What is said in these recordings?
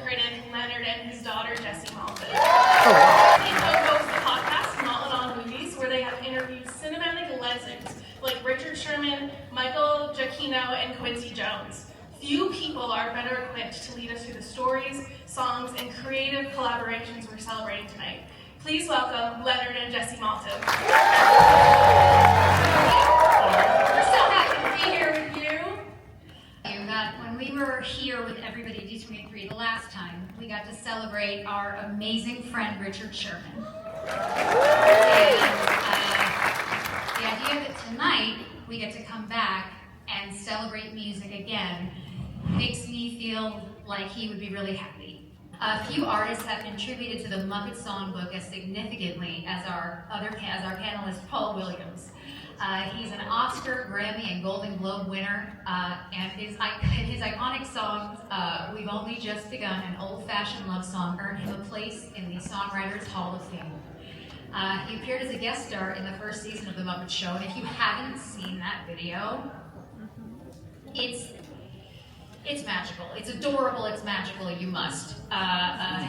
critic Leonard and his daughter Jessie Matlin. They co-host the podcast Matlin on Movies, where they have interviewed cinematic legends like Richard Sherman, Michael Giacchino, and Quincy Jones. Few people are better equipped to lead us through the stories, songs, and creative collaborations we're celebrating tonight. Please welcome Leonard and Jessie Matlin. We're so happy to be here with you. When we were here with everybody at D23 the last time, we got to celebrate our amazing friend Richard Sherman. And the idea that tonight we get to come back and celebrate music again makes me feel like he would be really happy. A few artists have contributed to the Muppets songbook as significantly as our panelist, Paul Williams. He's an Oscar, Grammy, and Golden Globe winner, and his iconic songs, We've Only Just Begun, an old-fashioned love song, earned him a place in the Songwriters Hall of Fame. He appeared as a guest star in the first season of The Muppet Show, and if you haven't seen that video, it's magical. It's adorable, it's magical, you must.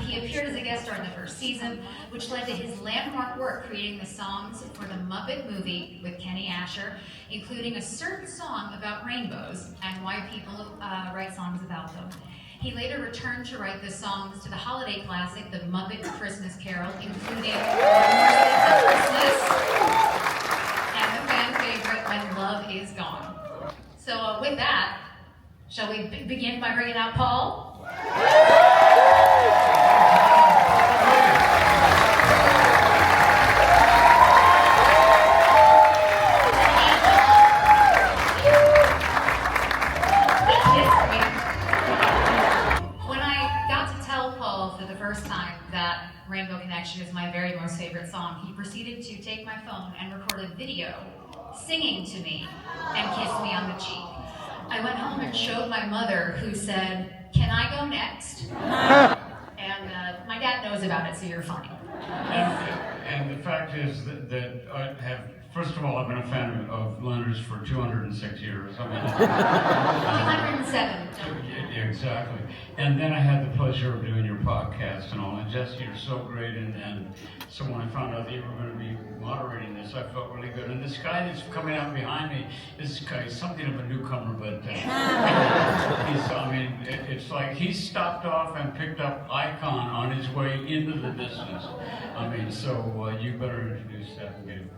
He appeared as a guest star in the first season, which led to his landmark work creating the songs for the Muppet movie with Kenny Asher, including a certain song about rainbows and why people write songs about them. He later returned to write the songs to the holiday classic, The Muppet Christmas Carol, including Christmas and the fan favorite, When Love Is Gone. So with that, shall we begin by bringing out Paul? When I got to tell Paul for the first time that Rainbow Connection is my very most favorite song, he proceeded to take my phone and record a video singing to me and kiss me on the cheek. I went home and showed my mother, who said, "Can I go next?" And my dad knows about it, so you're fine. And the fact is that I have, first of all, I've been a fan of Leonard's for 206 years. I mean, 207. Yeah, exactly. And then I had the pleasure of doing your podcast and all. And Jessie, you're so great. And so when I found out that you were going to be moderating this, I felt really good. And this guy that's coming out behind me, this guy is something of a newcomer, but it's like he stopped off and picked up Icon on his way into the business. So you better introduce Seth again.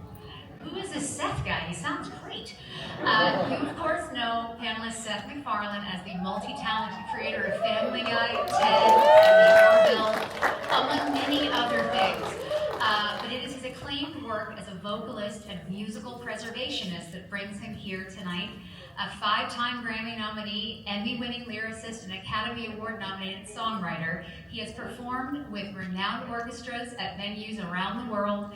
Who is this Seth guy? He sounds great. You, of course, know panelist Seth MacFarlane as the multi-talented creator of Family Guy, Ted, and The Orville, among many other things. But it is his acclaimed work as a vocalist and musical preservationist that brings him here tonight. A 5-time Grammy nominee, Emmy-winning lyricist, and Academy Award-nominated songwriter. He has performed with renowned orchestras at venues around the world.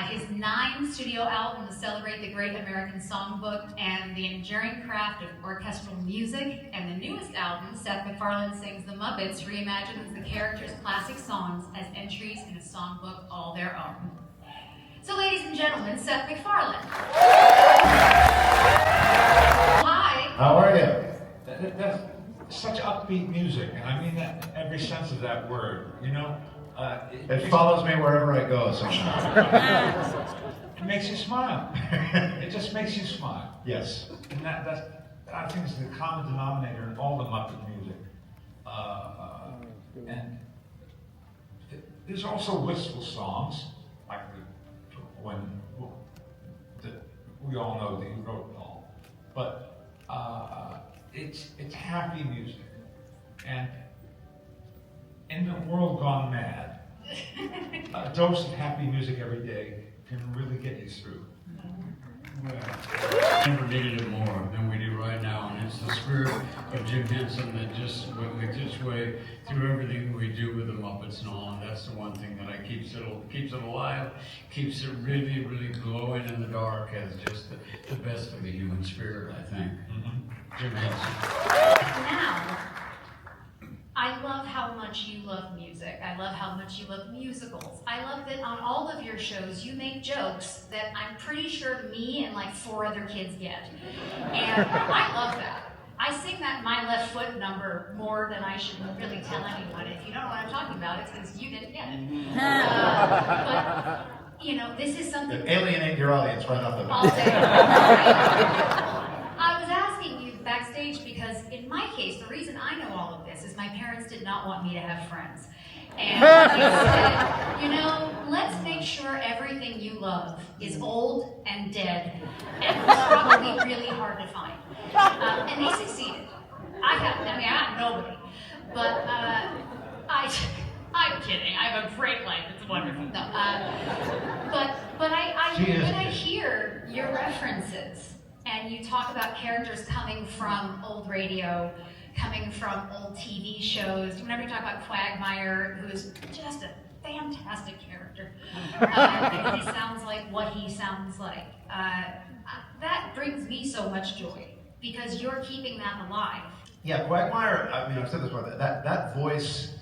His 9 studio albums celebrate the great American songbook and the enduring craft of orchestral music. And the newest album, Seth MacFarlane Sings the Muppets, reimagines the characters' classic songs as entries in a songbook all their own. So, ladies and gentlemen, Seth MacFarlane. Hi. How are you? That's such upbeat music, and I mean that in every sense of that word. You know, It follows me wherever I go somehow. It makes you smile. It just makes you smile. Yes. And I think is the common denominator in all the Muppet music. And there's also wistful songs, like we all know that he wrote it all. But it's happy music, and in the world gone mad, a dose of happy music every day can really get you through. Never needed it more than we do right now, and it's the spirit of Jim Henson that just makes its way through everything we do with the Muppets and all, and that's the one thing that keeps it alive, keeps it really, really glowing in the dark as just the best of the human spirit, I think. Jim Henson. Now, I love how much you love music. I love how much you love musicals. I love that on all of your shows you make jokes that I'm pretty sure me and like 4 other kids get. And I love that. I sing that My Left Foot number more than I should really tell anyone. If you don't know what I'm talking about, it's because you didn't get it. But, you know, this is something... Alienate your audience right off the bat. All day. I was asking you backstage because in my case, the reason I know all of this is my parents did not want me to have friends. And they said, you know, let's make sure everything you love is old and dead and probably really hard to find. And they succeeded. I'm nobody. But I'm kidding. I have a great life. It's wonderful. No, but when I hear your references and you talk about characters coming from old radio, coming from old TV shows, whenever you talk about Quagmire, who's just a fantastic character, he sounds like what he sounds like. That brings me so much joy because you're keeping that alive. Yeah, Quagmire, I mean, I've said this before, that voice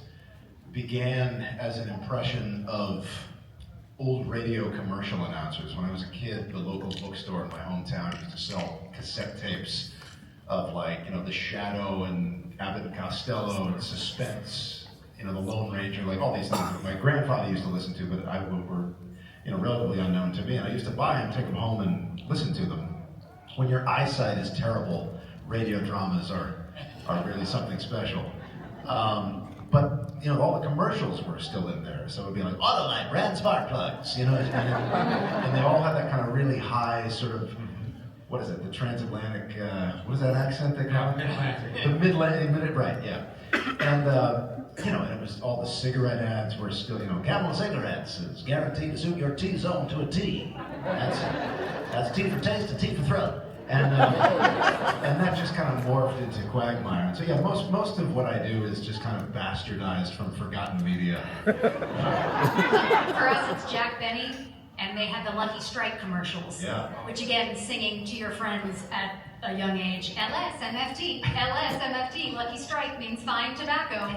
began as an impression of old radio commercial announcers. When I was a kid, the local bookstore in my hometown used to sell cassette tapes of, like, you know, The Shadow and Abbott and Costello and Suspense, you know, The Lone Ranger, like all these things that my grandfather used to listen to, but were, you know, relatively unknown to me. And I used to buy them, take them home, and listen to them. When your eyesight is terrible, radio dramas are really something special. But, you know, all the commercials were still in there. So it would be like, Autolite, brand spark plugs, you know, and they all had that kind of really high sort of, what is it, the transatlantic, what is that accent they call it? Mid-Atlantic. The Mid-Atlantic, right, yeah. And, you know, and it was all the cigarette ads were still, you know, Camel cigarettes is guaranteed to suit your T-zone to a T. That's T for taste and T for throat. And that just kind of morphed into Quagmire. So yeah, most of what I do is just kind of bastardized from forgotten media. For us, it's Jack Benny, and they had the Lucky Strike commercials. Yeah. Which again, singing to your friends at a young age, LSMFT, Lucky Strike means fine tobacco.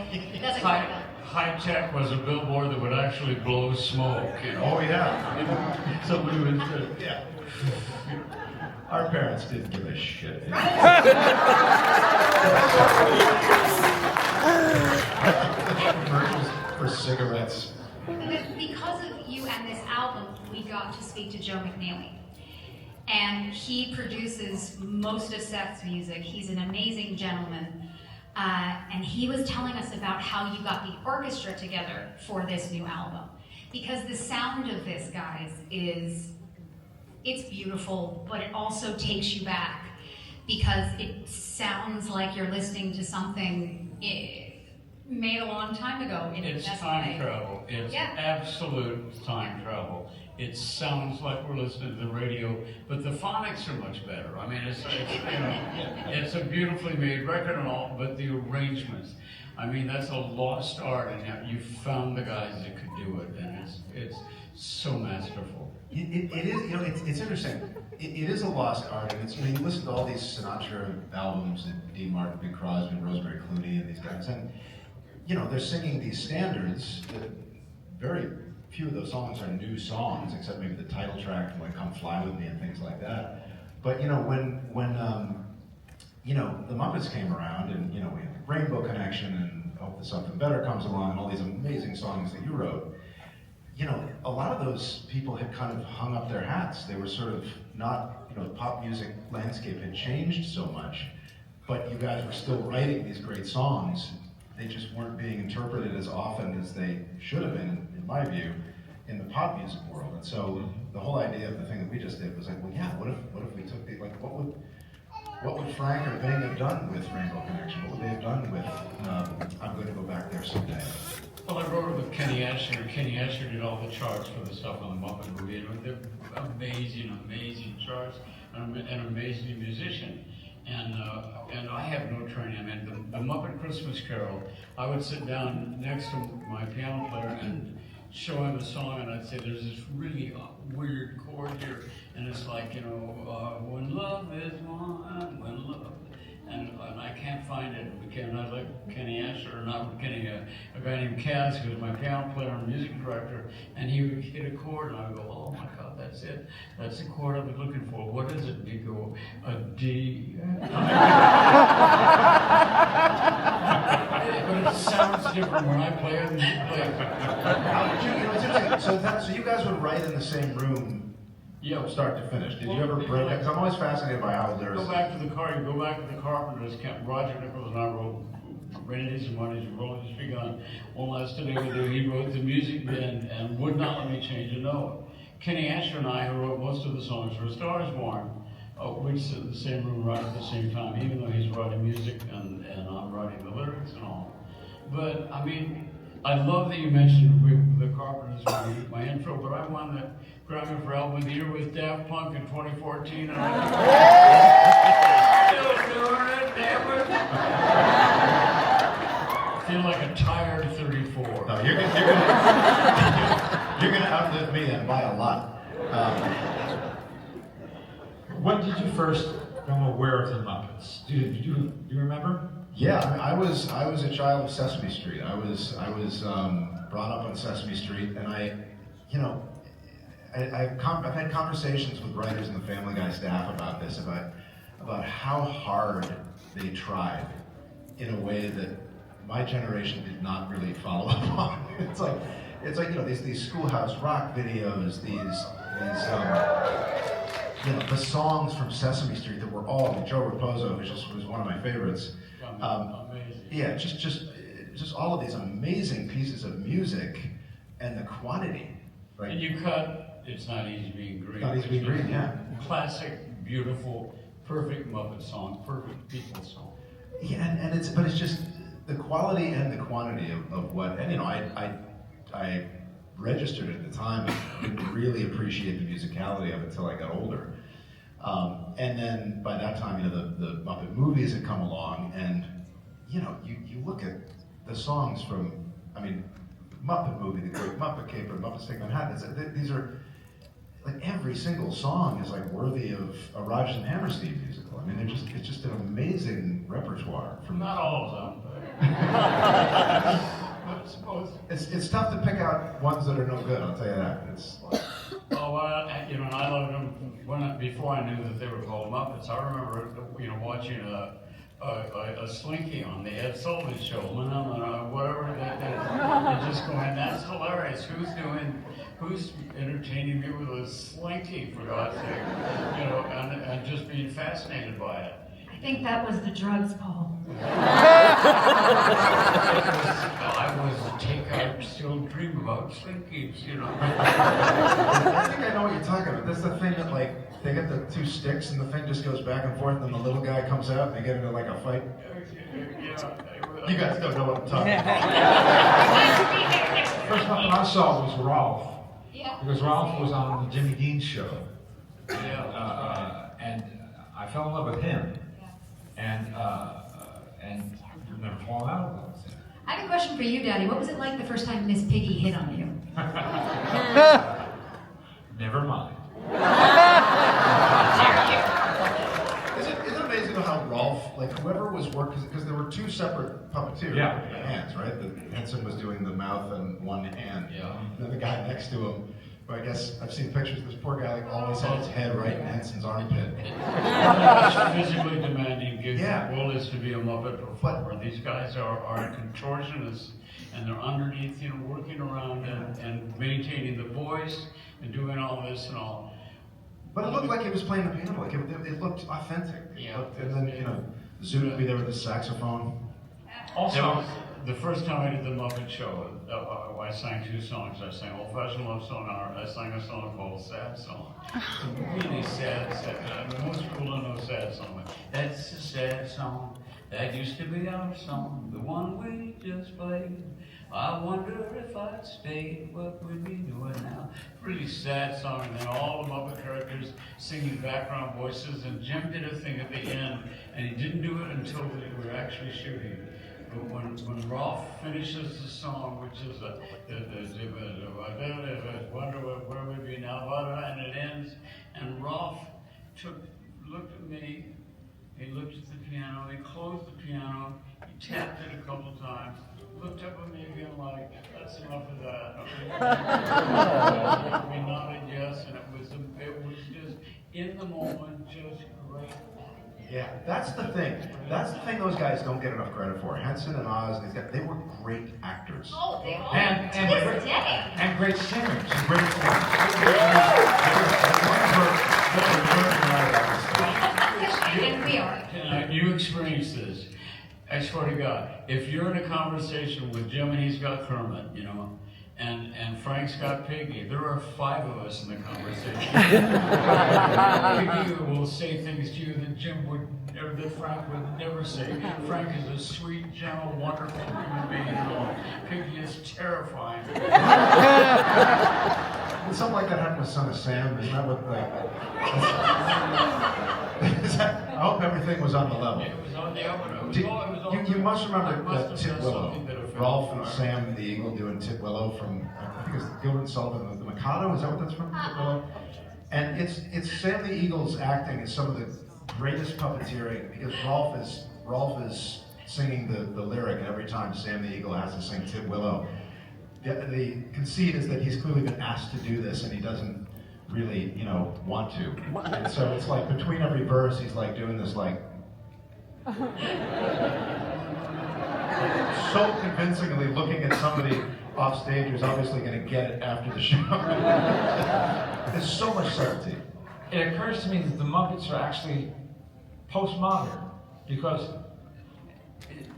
Doesn't quite go. High tech was a billboard that would actually blow smoke, you know. Oh yeah. You know, somebody would say, Yeah. Our parents didn't give a shit. Commercials for cigarettes. Because of you and this album, we got to speak to Joe McNeely. And he produces most of Seth's music. He's an amazing gentleman. And he was telling us about how you got the orchestra together for this new album. Because the sound of this, guys, it's beautiful, but it also takes you back because it sounds like you're listening to something made a long time ago. it's time travel. It's absolute time travel. It sounds like we're listening to the radio, but the phonics are much better. I mean, it's you know, it's a beautifully made record and all, but the arrangements, I mean, that's a lost art, and you found the guys that could do it, and it's so masterful. It is, you know, it's interesting. It is a lost art, and it's, you know, you listen to all these Sinatra albums, and Dean Martin, Bing Crosby, and Rosemary Clooney, and these guys, and, you know, they're singing these standards. Very few of those songs are new songs, except maybe the title track, like "Come Fly With Me" and things like that. But, you know, when you know, the Muppets came around, and, you know, we had the Rainbow Connection, and Hope That Something Better Comes Along, and all these amazing songs that you wrote. You know, a lot of those people had kind of hung up their hats. They were sort of not, you know, the pop music landscape had changed so much, but you guys were still writing these great songs. They just weren't being interpreted as often as they should have been, in my view, in the pop music world. And so the whole idea of the thing that we just did was like, well, yeah, what if we took the, like, what would Frank or Bing have done with Rainbow Connection? What would they have done with I'm Going to Go Back There Someday? Well, I wrote it with Kenny Asher. Kenny Asher did all the charts for the stuff on the Muppet movie, and they're amazing charts, and an amazing musician. And I have no training. I mean, the Muppet Christmas Carol, I would sit down next to my piano player and show him a song, and I'd say, there's this really weird chord here, and it's like, you know, when love is one, when love, and I can't find it. I like Kenny Asher, or not Kenny, a guy named Kaz, who was my piano player and music director, and he would hit a chord, and I would go, oh my God, that's it. That's the chord I've been looking for. What is it? And he'd go, a D. But it sounds different when I play it than you play it. It's interesting. So you guys would write in the same room. Yeah, start to finish. Did you ever break it? Because I'm always fascinated by how there's. Go back to the car. You go back to the Carpenters. Roger Nichols and I wrote Rainy Days and Mondays and Rolling Has Begun. One Last Today With You. He wrote the music and would not let me change a note. Kenny Asher and I, who wrote most of the songs for A Star Is Born, we sit in the same room right at the same time, even though he's writing music and I'm writing the lyrics and all. But I mean, I love that you mentioned the Carpenters in my intro, but I won the Grammy for Album of the Year with Daft Punk in 2014, and I'm still doing it, damn it. I feel like a tired 34. No, you're gonna outlive me and by a lot. When did you first become aware of the Muppets? Do you remember? Yeah, I was a child of Sesame Street. I was brought up on Sesame Street, and I've had conversations with writers in the Family Guy staff about this, about how hard they tried in a way that my generation did not really follow up on. It's like these Schoolhouse Rock videos, the songs from Sesame Street that were all Joe Raposo, which was one of my favorites. Amazing. Yeah, just all of these amazing pieces of music and the quantity. Right? And you cut It's Not Easy Being Green. Not Easy Being Green, yeah. Classic, beautiful, perfect Muppet song, perfect people song. Yeah, but it's just the quality and the quantity of what, and I registered at the time and didn't really appreciate the musicality of it until I got older. And then by that time, the Muppet movies had come along, and you look at the songs from, Muppet Movie, The Great Muppet Caper, Muppets Take Manhattan. These are like every single song is like worthy of a Rodgers and Hammerstein musical. It's just an amazing repertoire. From Not all of them, but I suppose. It's tough to pick out ones that are no good. I'll tell you that. Oh, well, and I loved them before I knew that they were called Muppets. I remember, watching a Slinky on the Ed Sullivan Show, whatever that is, and just going, that's hilarious. Who's entertaining me with a Slinky, for God's sake? And just being fascinated by it. I think that was the drugs, Paul. I still dream about Slinkies, I think I know what you're talking about. That's the thing that they get the two sticks and the thing just goes back and forth, and then the little guy comes out and they get into like a fight. You guys don't know what I'm talking about. First one I saw was Ralph. Yeah. Because Ralph was on the Jimmy Dean show. Yeah. And I fell in love with him. And never fallen out of love with him. I have a question for you, Daddy. What was it like the first time Miss Piggy hit on you? Never mind. Isn't it amazing how Rolf, whoever was working, because there were two separate puppeteers with hands, right? Henson was doing the mouth and one hand. Yeah. And then the guy next to him, I guess I've seen pictures of this poor guy always had his head right in Henson's armpit. It's physically demanding gig. Yeah. The goal is to be a Muppet performer. These guys are contortionists, and they're underneath, working around and maintaining the voice and doing all this and all. But it looked like he was playing the piano. It looked authentic. Yeah. And then, Zoot would be there with the saxophone. Also, the first time I did the Muppet Show, I sang two songs. I sang Old Fashioned Love Song, and I sang a song called Sad Song. Really sad. Most people don't know sad song. That's a sad song. That used to be our song, the one we just played. I wonder if I'd stayed, what would we doing now? Really sad song, and then all the Muppet characters singing background voices, and Jim did a thing at the end, and he didn't do it until we were actually shooting. But when Rolf finishes the song, which is wonder where we'd be now, and it ends, and Rolf looked at me, he looked at the piano, he closed the piano, he tapped it a couple times, looked up at me again like, that's enough of that. We nodded yes, and it was just, in the moment, just great. Yeah, that's the thing. That's the thing those guys don't get enough credit for. Henson and Oz, these guys, they were great actors. Oh, they all And to this day. and great singers. And great singers. And we are. You experience this. I swear to God, if you're in a conversation with Jim and he's got Kermit, you know, and Frank's got Piggy, there are 5 of us in the conversation. Piggy will say things to you that Jim would, or that Frank would never say. Frank is a sweet, gentle, wonderful human being. You know. Piggy is terrifying. Something like that happened with Son of Sam. Isn't that what, like... I hope everything was on the level. It was on the open. You must remember Tip Willow. Rolf and Sam the Eagle doing Tip Willow from, I think it's Gilbert and Sullivan, the Mikado, is that what that's from? Tip Willow? And it's Sam the Eagle's acting is some of the greatest puppeteering because Rolf is singing the lyric, and every time Sam the Eagle has to sing Tip Willow. The conceit is that he's clearly been asked to do this and he doesn't really, you know, want to. And so it's like between every verse he's like doing this like so convincingly looking at somebody off stage who's obviously going to get it after the show. There's so much subtlety. It occurs to me that the Muppets are actually postmodern because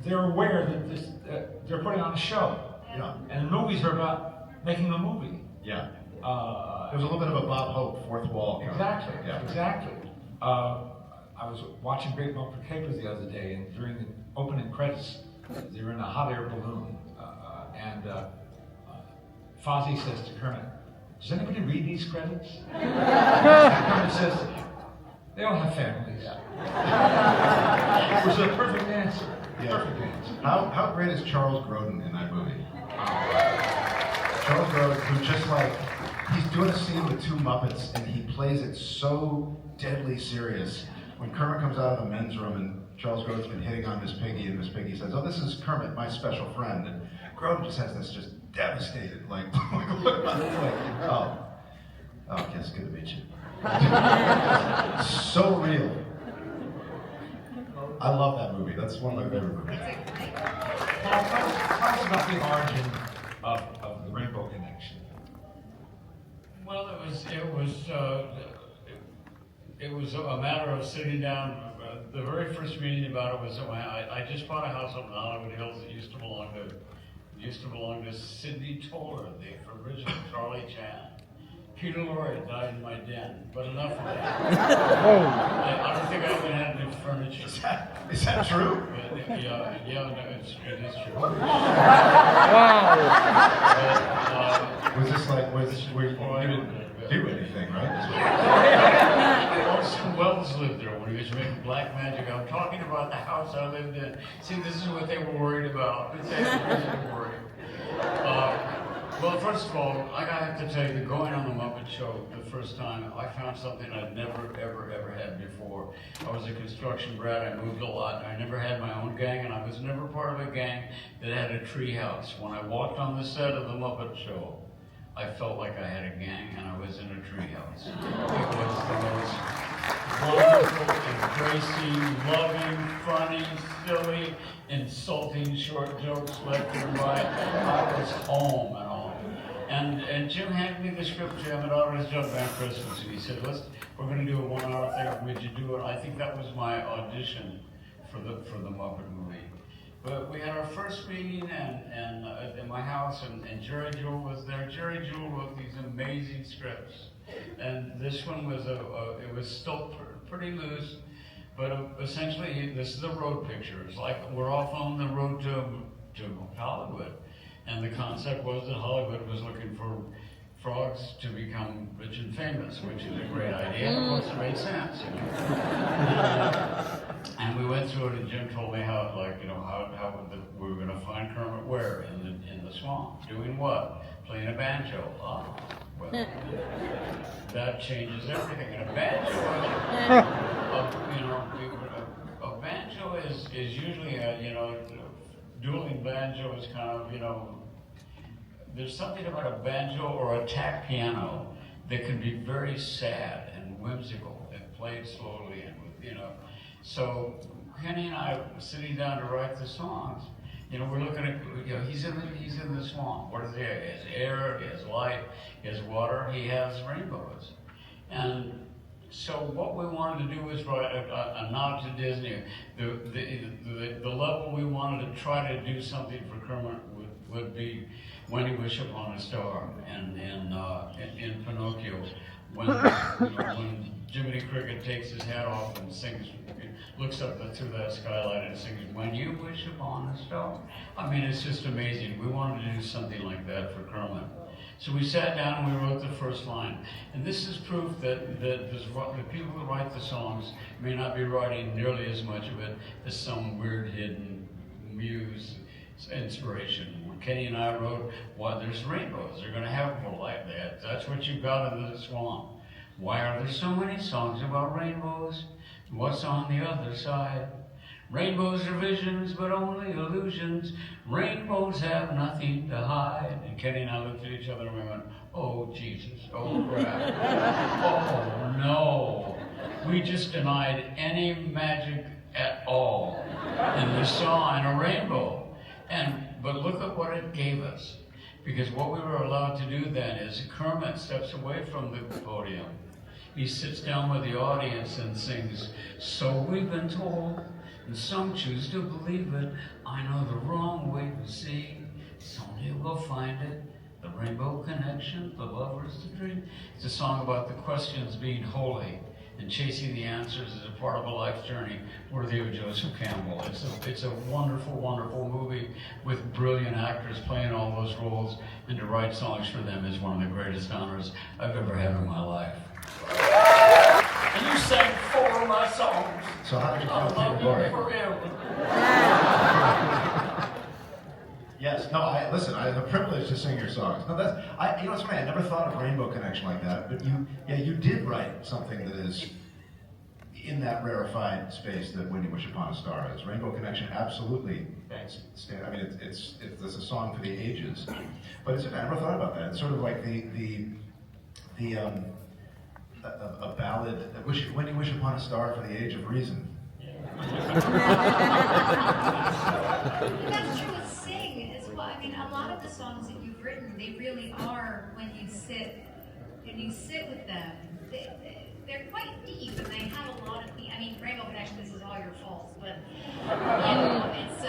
they're aware that they're putting on a show. Yeah. And movies are about making a movie. Yeah. There's a little bit of a Bob Hope fourth wall. Exactly. Yeah. Exactly. I was watching Great Muppet Capers the other day, and during the opening credits, they were in a hot air balloon, and Fozzie says to Kermit, "Does anybody read these credits?" And Kermit says, "They all have families." Yeah. It was a perfect answer. Yeah. Perfect answer. How great is Charles Grodin in that movie? Charles Grodin, who just like, he's doing a scene with 2 Muppets and he plays it so deadly serious. When Kermit comes out of the men's room and Charles Grodin's been hitting on Miss Piggy and Miss Piggy says, "Oh, this is Kermit, my special friend." And Grodin just has this just devastated, like, look on his like, oh, yes, good to meet you. So real. I love that movie. That's one of my favorite movies. Tell us about the origin of the Rainbow Connection. Well, it was a matter of sitting down. The very first meeting about it was I just bought a house up in Hollywood Hills that used to belong to Sidney Toller, the original Charlie Chan. Peter Lorre died in my den, but enough of that. I don't think I even had any furniture. Is that true? Yeah, no, it is true. Wow. Was this like, you didn't do anything, right? Orson Welles lived there when he was making Black Magic. I'm talking about the house I lived in. See, this is what they were worried about. They were worried. Well, first of all, I have to tell you that going on the Muppet Show the first time, I found something I'd never, ever had before. I was a construction brat, I moved a lot, I never had my own gang, and I was never part of a gang that had a tree house. When I walked on the set of the Muppet Show, I felt like I had a gang and I was in a tree house. It was the most wonderful, embracing, loving, funny, silly, insulting, short jokes left and right. I was home and all. And Jim handed me the script. Jim had already jumped around Christmas, and he said, we're going to do a 1-hour thing. Would you do it? I think that was my audition for the Muppet movie. But we had our first meeting and in my house, and Jerry Jewell was there. Jerry Jewell wrote these amazing scripts, and this one was it was still pretty loose, but essentially this is the road picture. It's like we're off on the road to Hollywood, and the concept was that Hollywood was looking for frogs to become rich and famous, which is a great idea, and of course it made sense. You know? And we went through it, and Jim told me how we were going to find Kermit where in the swamp, doing what? Playing a banjo. Oh, well, that changes everything. In a banjo, is usually dueling banjo is kind of, there's something about a banjo or a tap piano that can be very sad and whimsical and played slowly and So Kenny and I were sitting down to write the songs. We're looking at, he's in the swamp. What is there? He has air, he has light, he has water, he has rainbows. And so what we wanted to do was write a nod to Disney. The level we wanted to try to do something for Kermit would be When You Wish Upon a Star and in Pinocchio, when Jiminy Cricket takes his hat off and sings, looks up through that skylight and sings When You Wish Upon a Star. I mean, it's just amazing. We wanted to do something like that for Kermit. So we sat down and we wrote the first line. And this is proof that the people who write the songs may not be writing nearly as much of it as some weird hidden muse inspiration. When Kenny and I wrote, "Why there's rainbows, they're going to have more like that. That's what you've got in the swamp. Why are there so many songs about rainbows? What's on the other side? Rainbows are visions, but only illusions. Rainbows have nothing to hide." And Kenny and I looked at each other and we went, "Oh, Jesus, oh, crap. Oh, no. We just denied any magic at all in the saw and a rainbow." But look at what it gave us. Because what we were allowed to do then is Kermit steps away from the podium. He sits down with the audience and sings, "So we've been told, and some choose to believe it. I know the wrong way to see. Someday we'll find it. The rainbow connection, the lover's dream." It's a song about the questions being holy and chasing the answers as a part of a life journey worthy of Joseph Campbell. It's a wonderful, wonderful movie with brilliant actors playing all those roles, and to write songs for them is one of the greatest honors I've ever had in my life. And you sang 4 of my songs. So how did you I feel love taking you glory? forever. Yes, no, I have the privilege to sing your songs. No, it's funny, I never thought of Rainbow Connection like that, but you did write something that is in that rarefied space that When You Wish Upon a Star is. Rainbow Connection absolutely, it's a song for the ages. But I never thought about that. It's sort of like a ballad, When You Wish Upon a Star for the age of reason. That's true with Sing as well. I mean, a lot of the songs that you've written, they really are, when you sit with them, they're quite deep and they have a lot of, Rainbow Connection, this is all your fault, but, it's,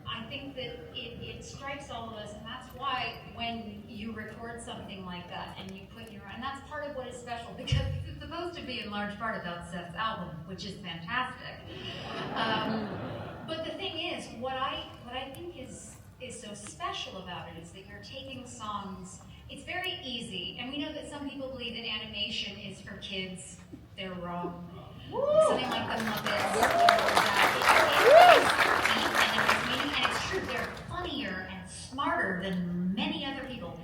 I think that it strikes all of us, and that's why when you record something like that and you put and that's part of what is special, because it's supposed to be in large part about Seth's album, which is fantastic. But the thing is, what I think is so special about it is that you're taking songs. It's very easy, and we know that some people believe that animation is for kids. They're wrong. Something like the Muppets, and it's true. They're funnier and smarter than many other people.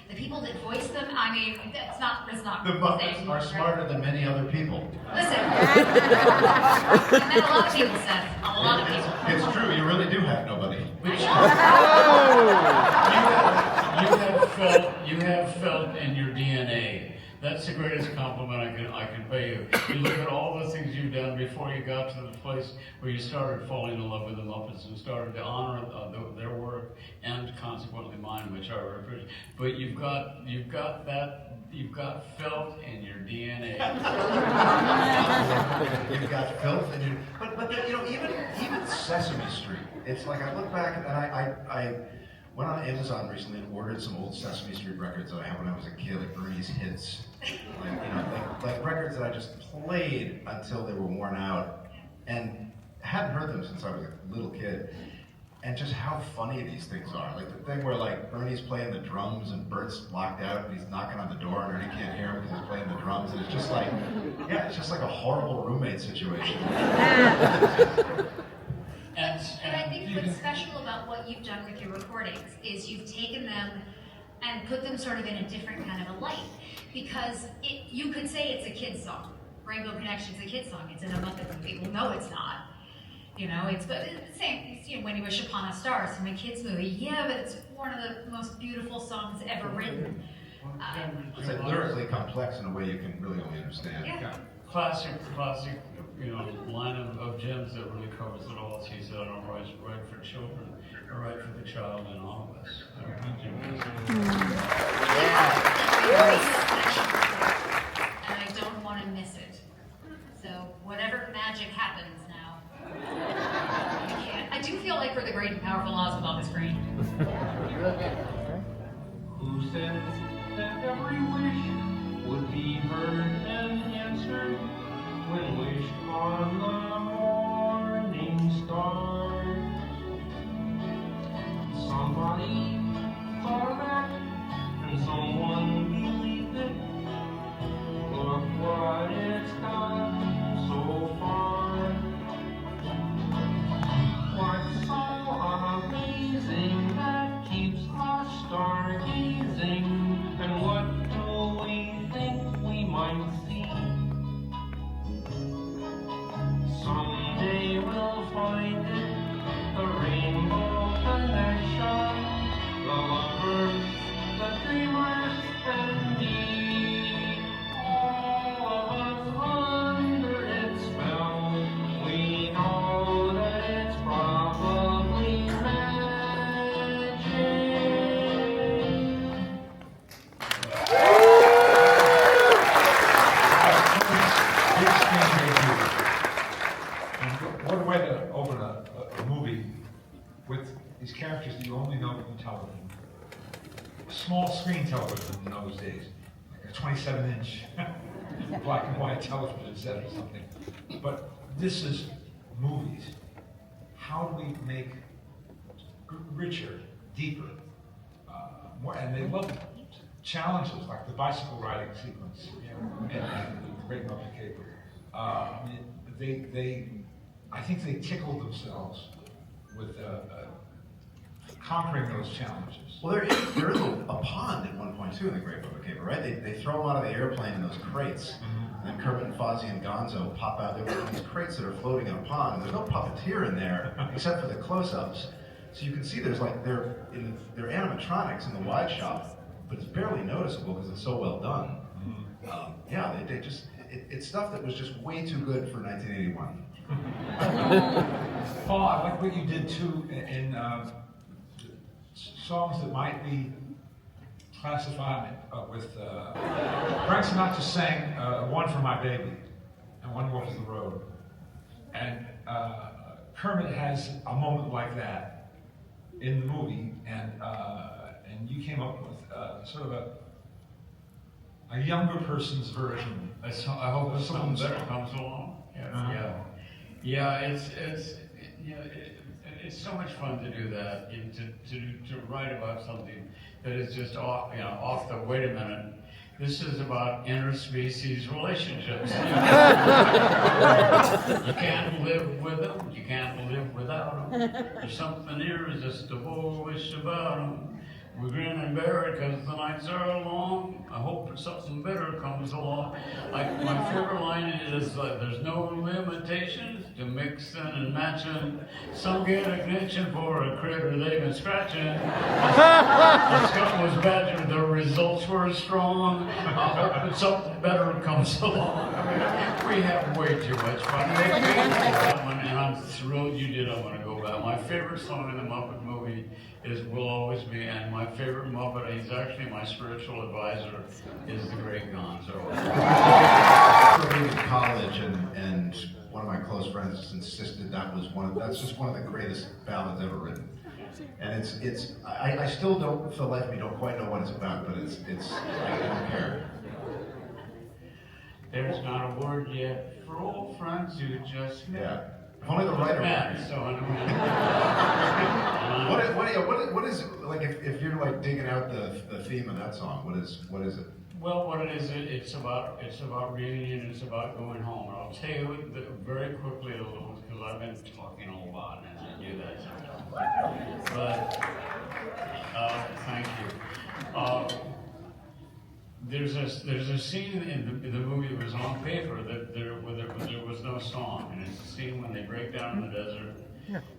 The people that voice them, that's not The Muppets are smarter than many other people. Listen, I met a lot of people, Seth. A lot of people. It's true, you really do have nobody. You have felt in your DNA. That's the greatest compliment I can pay you. You look at all the things you've done before you got to the place where you started falling in love with the Muppets and started to honor their work and consequently mine, which I appreciate. But you've got felt in your DNA. You've got filth in your. But even Sesame Street. It's like I look back and I went on Amazon recently and ordered some old Sesame Street records that I had when I was a kid, like Ernie's hits, like records that I just played until they were worn out, and hadn't heard them since I was a little kid. And just how funny these things are. Like the thing where Ernie's playing the drums and Bert's locked out and he's knocking on the door and Ernie can't hear him because he's playing the drums, and it's just like a horrible roommate situation. But I think what's special about what you've done with your recordings is you've taken them and put them sort of in a different kind of a light. Because you could say it's a kid's song. Rainbow Connection's a kid's song. It's in a Muppet movie. Well, no, it's not. You know, it's the same. You know, when you wish upon a star, it's from a kids movie. Yeah, but it's one of the most beautiful songs ever written. It's like lyrically complex in a way you can really only understand. Yeah. Classic, you know, line of Jim's that really covers it all. He said, I don't write for children, I write for the child in all of us. And I don't want to miss it. So whatever magic happens now, I can't. I do feel like we're the great and powerful laws above the screen. Who said that every wish would be heard and answered when wished on the morning star? Somebody thought of that, and someone believed it. Look what it's done so far. What's so amazing that keeps us stargazing? And what do we think we might see? Someday we'll find it, the rainbow connection, the lovers, the dreamers, and me. All of us under its spell, we know that it's probably magic. Big screen debut. And what a way to open a movie with these characters that you only know from television. Small screen television in those days, like a 27-inch black and white television set or something. But this is movies. How do we make richer, deeper, more? And they love challenges like the bicycle riding sequence and the Great Muppet Caper. I think they tickle themselves with conquering those challenges. Well, there is a pond at one point too in the Great Muppet Caper, right? They throw them out of the airplane in those crates, and then Kermit and Fozzie and Gonzo pop out. There are these crates that are floating in a pond, and there's no puppeteer in there except for the close-ups. So you can see there's like they're animatronics in the wide shot, but it's barely noticeable because it's so well done. Yeah, it's stuff that was just way too good for 1981. Paul, I like what you did too in songs that might be classified with Frank Sinatra sang One for My Baby and One More for the Road. And Kermit has a moment like that in the movie, and you came up with sort of a younger person's version. I hope something better comes along. It's so much fun to do that, to write about something that is just off the, wait a minute, this is about interspecies relationships. You can't live with them, you can't live without them. There's something irresistible wish about them. We grin and bear it because the nights are long. I hope that something better comes along. My favorite line is there's no limitations to mixing and matching. Some get a connection for a critter they've been scratching. The skunk was badgered, the results were strong. I hope that something better comes along. I mean, we have way too much fun. And I'm thrilled you did. I want to go back. My favorite song in the Muppet movie is Will Always Be, and my favorite Muppet, he's actually my spiritual advisor, is the great Gonzo. I was in college, and one of my close friends just insisted that's just one of the greatest ballads ever written. And I still don't, for the life of me, don't quite know what it's about, but I don't care. There's not a word yet for old friends who just met. Yeah. If only the writer. What is like if you're like digging out the theme of that song? What is it? Well, what it is, it's about reunion. It's about going home. And I'll tell you very quickly a little because I've been talking a lot and I do that sometimes. But thank you. there's a scene in the movie that was on paper that there was no song, and it's a scene when they break down in the desert,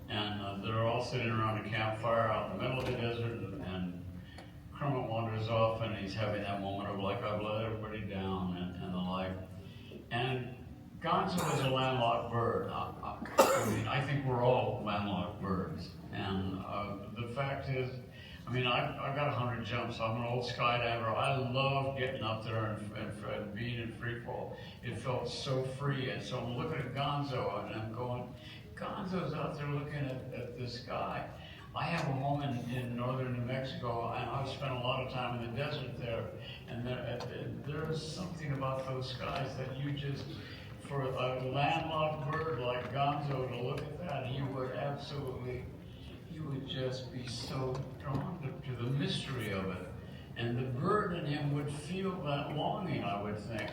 and they're all sitting around a campfire out in the middle of the desert, and Kermit wanders off, and he's having that moment of like, I've let everybody down, and the like. And Gonzo is a landlocked bird. I mean, I think we're all landlocked birds, and the fact is, I mean, I've got 100 jumps. I'm an old skydiver. I love getting up there and being in free fall. It felt so free. And so I'm looking at Gonzo and I'm going, Gonzo's out there looking at the sky. I have a home in northern New Mexico, and I've spent a lot of time in the desert there. And there's something about those skies that you just, for a landlocked bird like Gonzo to look at that, he would just be so drawn to the mystery of it. And the bird in him would feel that longing, I would think.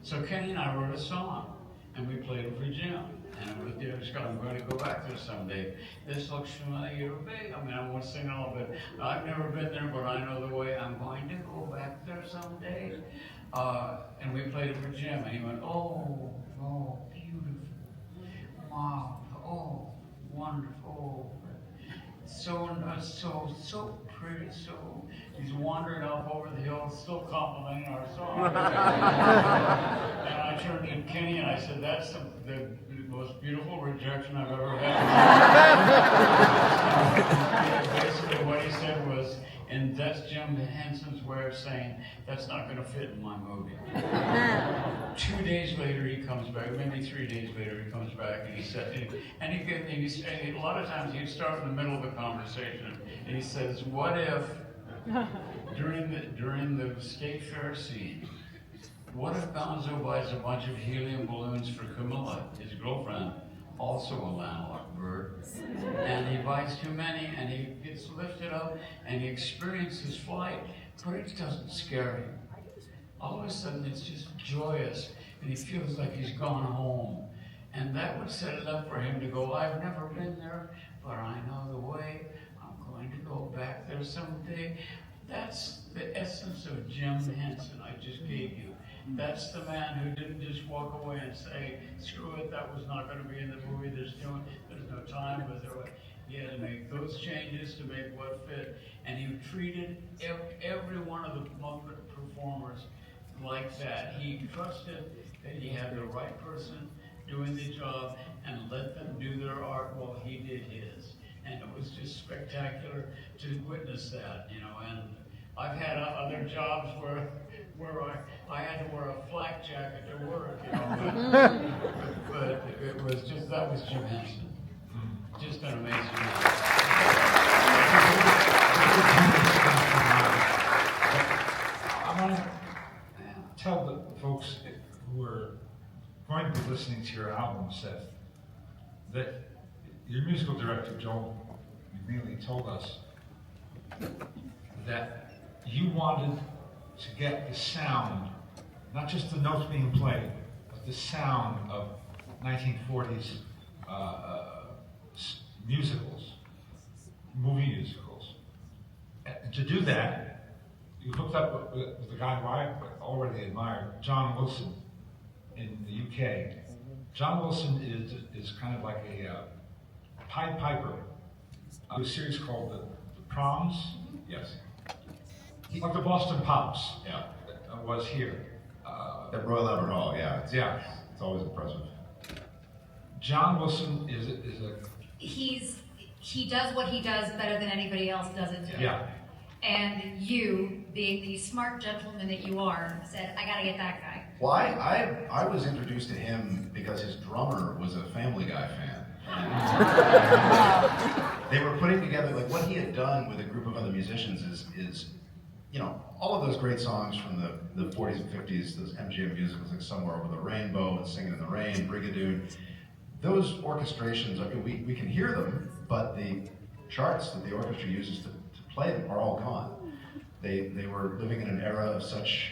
So Kenny and I wrote a song, and we played it for Jim. And it was, I'm going to go back there someday. This looks familiar to me. I mean, I won't sing all of it. I've never been there, but I know the way. I'm going to go back there someday. And we played it for Jim, and he went, oh, beautiful. Wow, oh, wonderful. So pretty, so he's wandering up over the hill, still complimenting our song. And I turned to Kenny and I said, that's the most beautiful rejection I've ever had. Basically what he said was, and that's Jim Henson's way of saying, that's not going to fit in my movie. 2 days later he comes back, maybe 3 days later he comes back, and he said, and a lot of times he'd start in the middle of a conversation, and he says, what if, during the state fair scene, what if Gonzo buys a bunch of helium balloons for Camilla, his girlfriend, also a landlocked bird, and he buys too many, and he gets lifted up, and he experiences flight, but it doesn't scare him. All of a sudden, it's just joyous, and he feels like he's gone home. And that would set it up for him to go, I've never been there, but I know the way. I'm going to go back there someday. That's the essence of Jim Henson I just gave you. That's the man who didn't just walk away and say, screw it, that was not going to be in the movie, there's no time, but he had to make those changes to make what fit. And he treated every one of the Muppet performers like that. He trusted that he had the right person doing the job and let them do their art while he did his. And it was just spectacular to witness that, you know. And I've had other jobs where I had to wear a flak jacket to work, you know, but it was just, that was Jim Henson. Just an amazing man. I want to tell the folks who are going to be listening to your album, Seth, that your musical director, Joel McNeely, told us that you wanted to get the sound, not just the notes being played, but the sound of 1940s musicals, movie musicals. And to do that, you hooked up with a guy who I already admired, John Wilson, in the UK. John Wilson is kind of like a Pied Piper. A series called the Proms. Yes. Like the Boston Pops. Yeah. Was here. At Royal Albert Hall, yeah. It's always impressive. John Wilson is a... He does what he does better than anybody else does it. Yeah. And you, being the smart gentleman that you are, said, I gotta get that guy. Well, I was introduced to him because his drummer was a Family Guy fan. They were putting together, like, what he had done with a group of other musicians is you know, all of those great songs from the 40s and 50s, those MGM musicals like Somewhere Over the Rainbow and Singing in the Rain, Brigadoon, those orchestrations, I mean, we can hear them, but the charts that the orchestra uses to play them are all gone. They were living in an era of such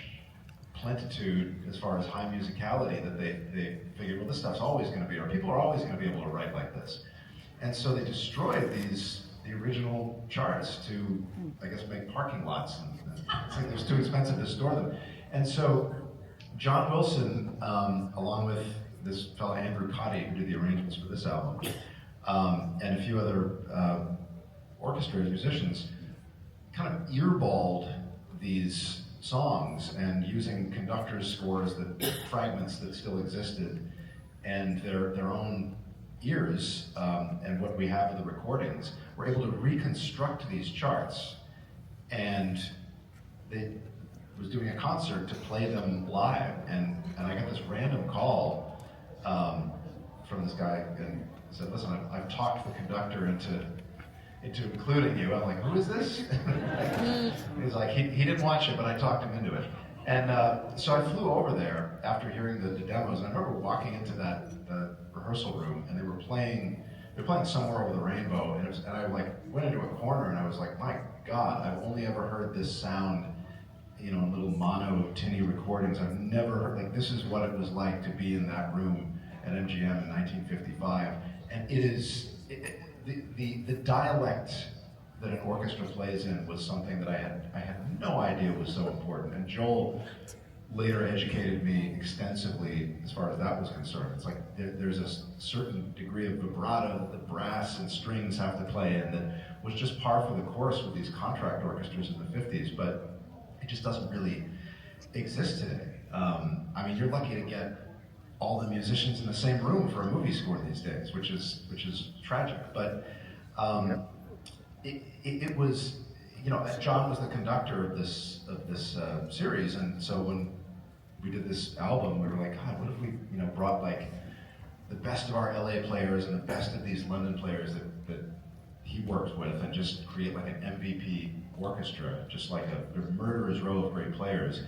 plentitude as far as high musicality that they figured, well, this stuff's always going to be, or people are always going to be able to write like this. And so they destroyed the original charts to, I guess, make parking lots. And it's like it was too expensive to store them. And so John Wilson, along with this fellow Andrew Cotty, who did the arrangements for this album, and a few other orchestrators, musicians, kind of earballed these songs and using conductors' scores, fragments that still existed, and their own ears, and what we have of the recordings, were able to reconstruct these charts. And they was doing a concert to play them live, and I got this random call from this guy, and he said, "Listen, I've talked the conductor into including you." I'm like, "Who is this?" He's like, he didn't watch it, but I talked him into it. And so I flew over there after hearing the demos, and I remember walking into the rehearsal room, and they were playing Somewhere Over the Rainbow, and I like went into a corner, and I was like, my God, I've only ever heard this sound, in little mono tinny recordings. I've never heard, like, this is what it was like to be in that room at MGM in 1955. And it is, the dialect that an orchestra plays in was something that I had no idea was so important. And Joel later educated me extensively as far as that was concerned. It's like there's a certain degree of vibrato that the brass and strings have to play in that was just par for the course with these contract orchestras in the 50s, but it just doesn't really exist today. I mean, you're lucky to get all the musicians in the same room for a movie score these days, which is tragic. But it was, John was the conductor of this series, and so when we did this album, we were like, God, what if we, brought like the best of our LA players and the best of these London players that he worked with, and just create like an MVP orchestra, just like a murderer's row of great players.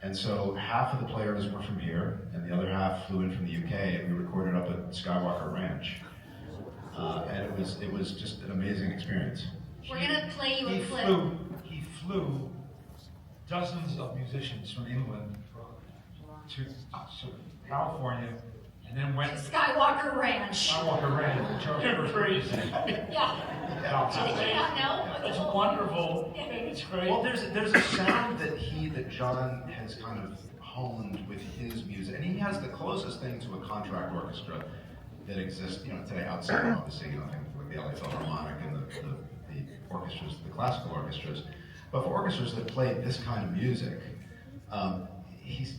And so half of the players were from here, and the other half flew in from the UK, and we recorded up at Skywalker Ranch. And it was just an amazing experience. We're gonna play you a clip. He flew dozens of musicians from England to California, and then went to Skywalker Ranch. Skywalker Ranch. You're crazy. Yeah. Did you not know? It's wonderful. It's great. Well, there's a sound that John has kind of honed with his music, and he has the closest thing to a contract orchestra that exists, today outside, obviously, things like the LA Philharmonic and the orchestras, the classical orchestras. But for orchestras that play this kind of music, he's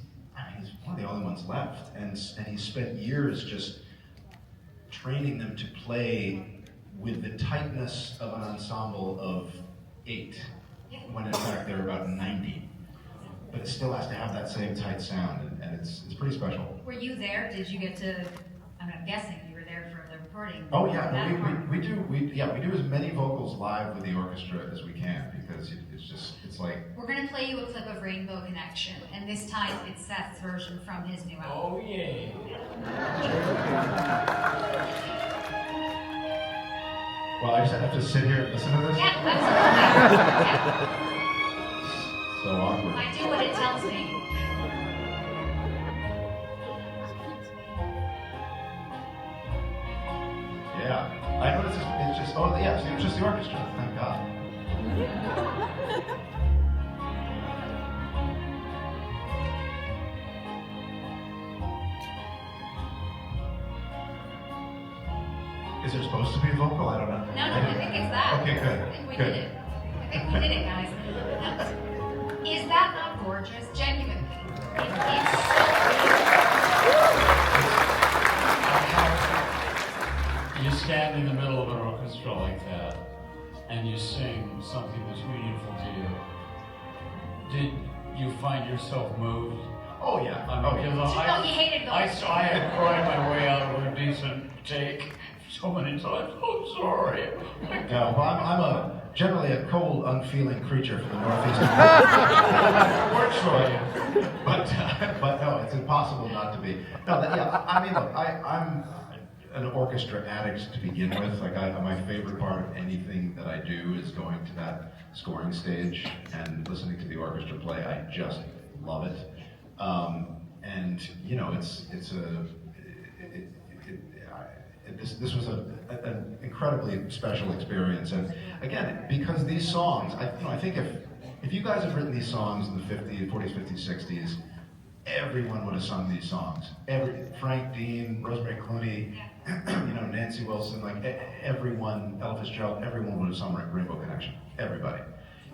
one of the only ones left, and he spent years just training them to play with the tightness of an ensemble of 8, when in fact they're about 90. But it still has to have that same tight sound, and it's pretty special. Were you there? Did you get to? I'm guessing you were there for the recording. Oh yeah, we do as many vocals live with the orchestra as we can, because it's like. We're gonna play you a clip of Rainbow Connection, and this time it's Seth's version from his new album. Oh yeah. Well, I just have to sit here and listen to this? Yeah, absolutely. So awkward. I do what it tells me. Yeah. I noticed it's just, oh yeah, so it was just the orchestra, thank God. Is there supposed to be a vocal? I don't know. No, I think it's that. Okay, good. I think we did it. I think we did it, guys. Is that not gorgeous? Genuinely. It's so You stand in the middle of an orchestra like that, and you sing something that's meaningful to you. Did you find yourself moved? Oh yeah. Because you hated I those. had cried my way out of a decent take so many times. Oh, sorry. Yeah, well, I'm generally a cold, unfeeling creature from the Northeast. But no, it's impossible not to be. No, I mean, look, I'm an orchestra addict to begin with. Like, my favorite part of anything that I do is going to that scoring stage and listening to the orchestra play. I just love it. And this was an incredibly special experience. And again, because these songs, I think if if you guys have written these songs in the 50s, 40s, 50s, 60s, everyone would have sung these songs. Frank Dean, Rosemary Clooney, Nancy Wilson, like everyone, Ella Fitzgerald, everyone would have sung Rainbow Connection. Everybody.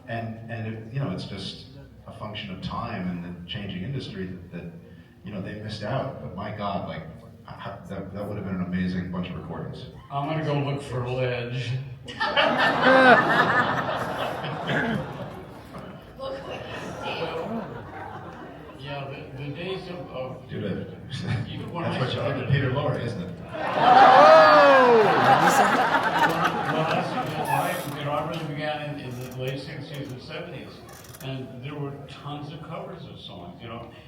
And it's just a function of time and the changing industry that they missed out. But my God, like that would have been an amazing bunch of recordings. I'm gonna go look for Ledge. Yeah, the days of even when That's I what you started, did to Peter Lorre, isn't it? well, that's right. I really began in the late 60s and 70s, and there were tons of covers of songs.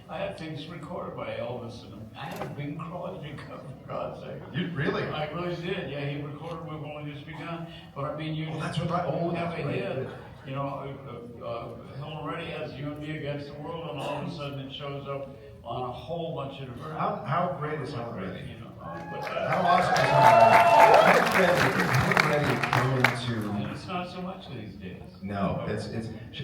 I had things recorded by Elvis, and I had a Bing Crosby cover, for God's sake. You really? I really did. Yeah, he recorded "We've Only Just Begun," but I mean, you that's what I have a hit. Helen Reddy has "You and Me Against the World," and all of a sudden it shows up on a whole bunch of different. How great is Helen Reddy? How awesome is Helen Reddy came into... It's not so much these days. No,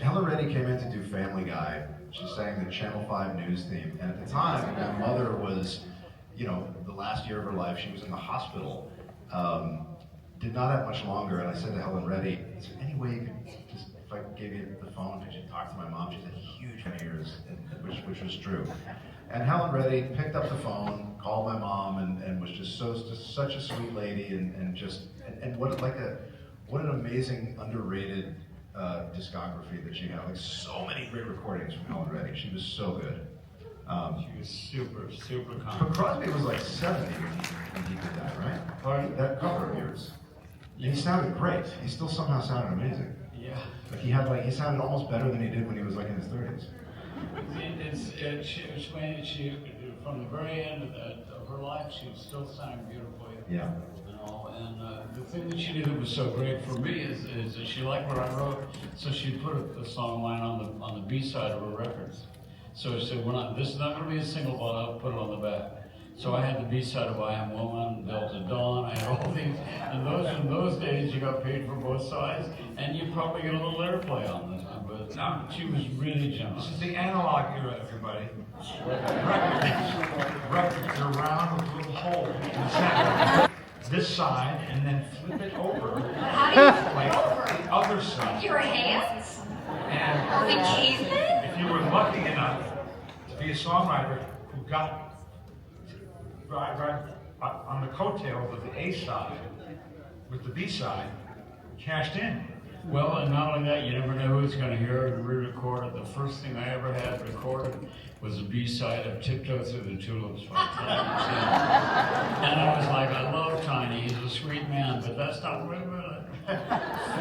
Helen Reddy came in to do Family Guy. She sang the Channel 5 news theme, and at the time, my mother was, the last year of her life, she was in the hospital. Did not have much longer, and I said to Helen Reddy, is there any way you could just, if I gave you the phone, could you talk to my mom? She had huge ears, which was true. And Helen Reddy picked up the phone, called my mom, and was just such a sweet lady, and what an amazing, underrated discography that she had. Like so many great recordings from Helen Reddy. She was so good. She was super, super But calm. Crosby was like 70 when he did that, right? Pardon? That cover of yours. He sounded great. He still somehow sounded amazing. Yeah. Like he sounded almost better than he did when he was like in his 30s. She from the very end of her life, she was still sounding beautifully. Yeah. And the thing that she did that was so great for me is that she liked what I wrote, so she put a song line on the B side of her records. So she said, this is not going to be a single, but I'll put it on the back. So I had the B side of I Am Woman, Delta Dawn, I had all these, and in those days you got paid for both sides, and you probably get a little airplay on this one, but she was really generous. This is the analog era, everybody. Records are round with a little hole in the center. This side, and then flip it over. How do you flip Like it over? the other side. Your hands? And Like cavemen? if you were lucky enough to be a songwriter who got right on the coattails of the A side with the B side, cashed in. Well, and not only that, you never know who's going to hear it and re-record it. The first thing I ever had recorded was a B-side of Tiptoe Through the Tulips by Tiny. And I was like, I love Tiny, he's a sweet man, but that's not what I meant.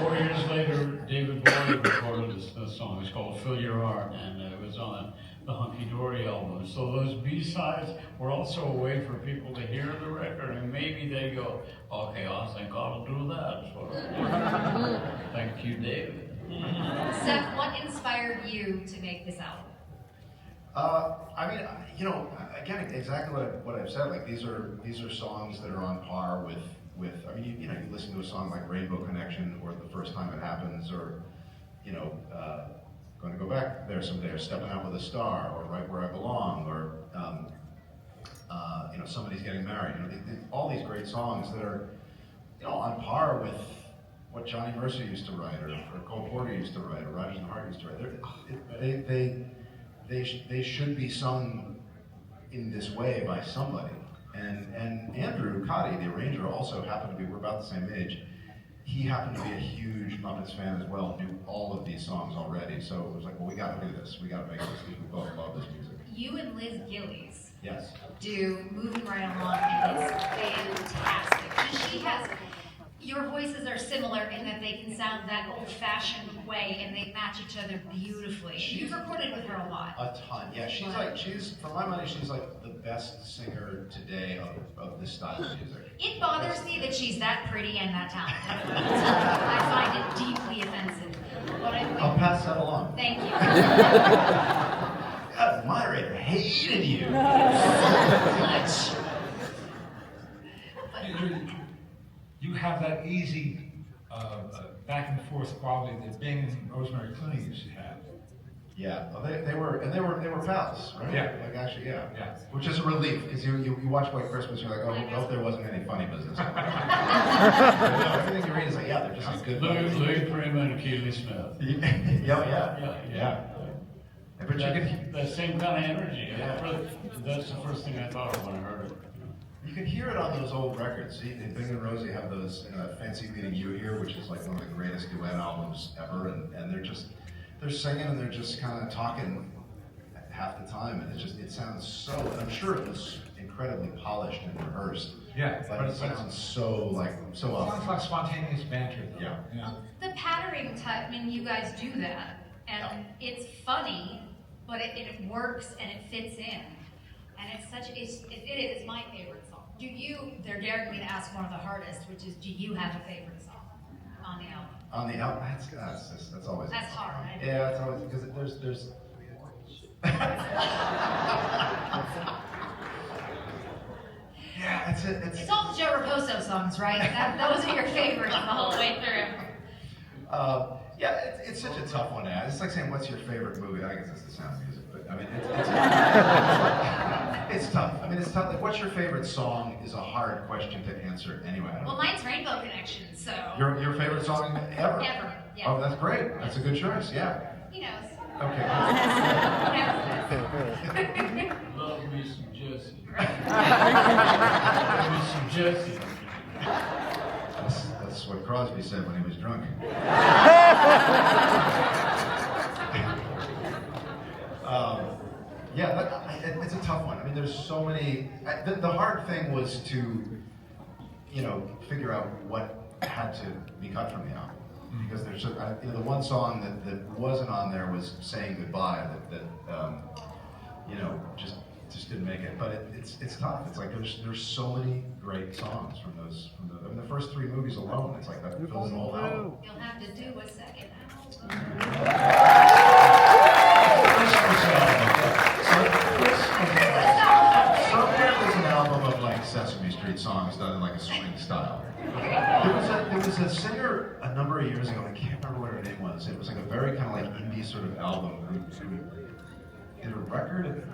4 years later, David Bowie recorded this song. It's called Fill Your Heart, and it was on the Hunky Dory album. So those B-sides were also a way for people to hear the record, and maybe they go, okay, I think I'll do that. So, thank you, David. Seth, what inspired you to make this album? Again, exactly what I've said. Like these are songs that are on par with. You listen to a song like Rainbow Connection, or The First Time It Happens, or Going to Go Back There Someday, or Stepping Out with a Star, or Right Where I Belong, or Somebody's Getting Married. All these great songs that are on par with what Johnny Mercer used to write, or Cole Porter used to write, or Rodgers and Hart used to write. They should be sung in this way by somebody. And Andrew Cotty, the arranger, also happened to be, we're about the same age, he happened to be a huge Muppets fan as well, knew all of these songs already. So it was like, well, we got to do this. We got to make this, because we both love this music. You and Liz Gillies Yes. do Moving Right Along, and it's fantastic. And she has, your voices are similar in that they can sound that old-fashioned way, and they match each other beautifully. You've recorded with her a lot. A ton, yeah. She's for my money, she's like the best singer today of this style of music. It bothers me that she's that pretty and that talented. I find it deeply offensive. But I'll pass that along. Thank you. God, the moderator hated you. Much. You have that easy back and forth quality that Bing and Rosemary Clooney used to have. Yeah, well, they were pals, right? Yeah. Like actually, yeah. Yeah. Which is a relief because you watch White Christmas, you're like, oh, I hope there wasn't any funny business. But no, everything you read is like, yeah, they're just like good. Louis Prima and Keely Smith. Yeah. But you can That same kind of energy. Yeah. That's the first thing I thought of when I heard it. you can hear it on those old records. See, in Bing and Rosie have those Fancy Leading You Here, which is like one of the greatest duet albums ever, and they're singing and they're just kind of talking half the time, and it sounds so. I'm sure it was incredibly polished and rehearsed. Yeah, but it sounds so sounds like spontaneous banter, though. Yeah. The pattering type, I mean, you guys do that, and it's funny, but it works and it fits in. And it is my favorite song. They're daring me to ask one of the hardest, which is, do you have a favorite song on the album? On the album, that's always. That's hard, right? Yeah, it's always because there's. Yeah, It's all the Joe Raposo songs, right? Those are your favorites the whole way through. Yeah, it's such a tough one to ask. It's like saying, what's your favorite movie? I guess it's The Sound of Music, but I mean, it's tough. I mean, it's tough. Like, what's your favorite song is a hard question to answer anyway. Well, mine's Rainbow Connection, so. Your favorite song ever? Ever, yeah. Oh, that's great. That's a good choice, yeah. He knows. Okay. Love me some Jessie. Love me some Jessie. That's what Crosby said when he was drunk. Yeah, but it's a tough one. I mean, there's so many. The hard thing was to, figure out what had to be cut from the album. Because there's, the one song that wasn't on there was "Saying Goodbye." That just didn't make it. But it's tough. It's like there's so many great songs from those. I mean, the first 3 movies alone, it's like that fills an whole album. You'll have to do a second album. Somewhere there's an album of like Sesame Street songs done in like a swing style. There was a singer a number of years ago, I can't remember what her name was. It was like a very kind of like indie sort of album who did a record